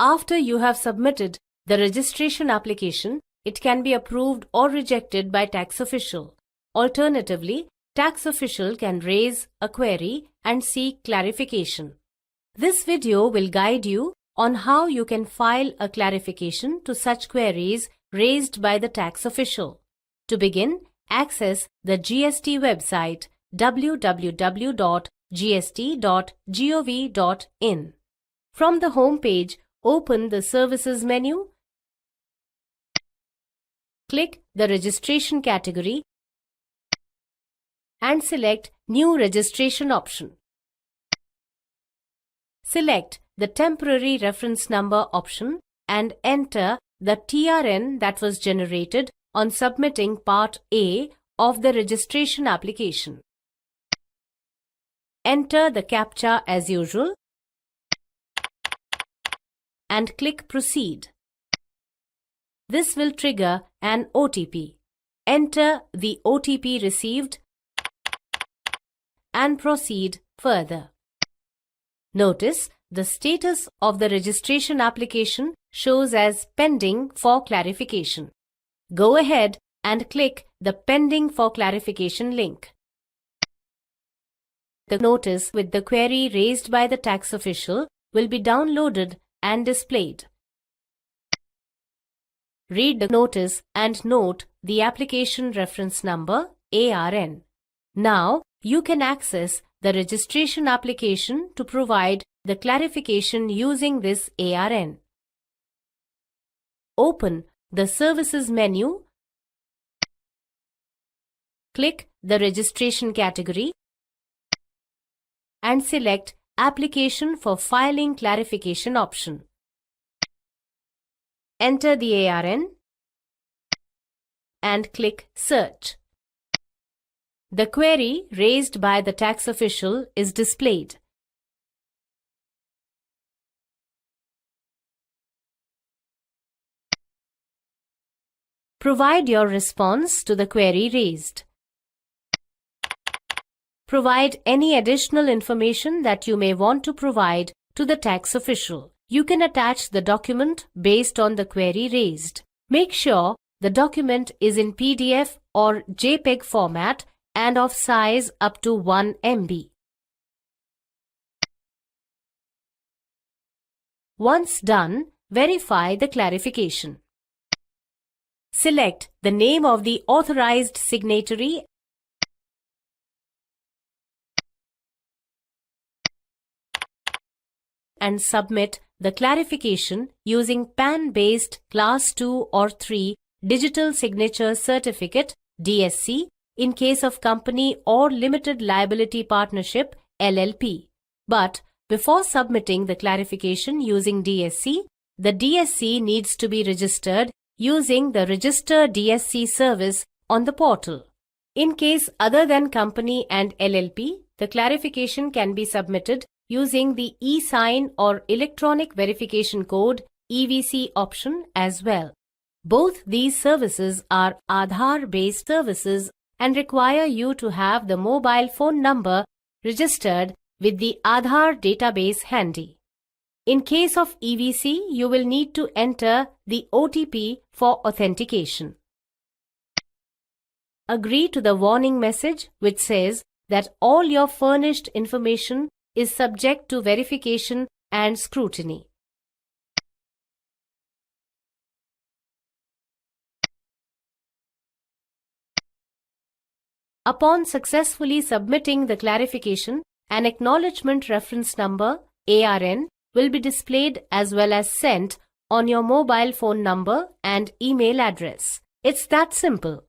After you have submitted the registration application, it can be approved or rejected by tax official. Alternatively, tax official can raise a query and seek clarification. This video will guide you on how you can file a clarification to such queries raised by the tax official. To begin, access the GST website www.gst.gov.in. From the home page, open the Services menu. Click the Registration category and select New Registration option. Select the Temporary Reference Number option and enter the TRN that was generated on submitting Part A of the registration application. Enter the CAPTCHA as usual and click Proceed. This will trigger an OTP. Enter the OTP received and proceed further. Notice the status of the registration application shows as pending for clarification. Go ahead and click the Pending for Clarification link. The notice with the query raised by the tax official will be downloaded and displayed. Read the notice and note the application reference number ARN. Now, you can access the registration application to provide the clarification using this ARN. Open the Services menu. Click the Registration category and select Application for Filing Clarification option. Enter the ARN and click Search. The query raised by the tax official is displayed. Provide your response to the query raised. Provide any additional information that you may want to provide to the tax official. You can attach the document based on the query raised. Make sure the document is in PDF or JPEG format and of size up to 1 MB. Once done, verify the clarification. Select the name of the authorized signatory and submit the clarification using PAN-based Class 2 or 3 Digital Signature Certificate DSC in case of company or limited liability partnership LLP. But before submitting the clarification using DSC, the DSC needs to be registered using the Register DSC service on the portal. In case other than company and LLP, the clarification can be submitted using the e-sign or electronic verification code EVC option as well. Both these services are Aadhaar-based services and require you to have the mobile phone number registered with the Aadhaar database handy. In case of EVC, you will need to enter the OTP for authentication. Agree to the warning message which says that all your furnished information is subject to verification and scrutiny. Upon successfully submitting the clarification, an acknowledgement reference number ARN will be displayed as well as sent on your mobile phone number and email address. It's that simple.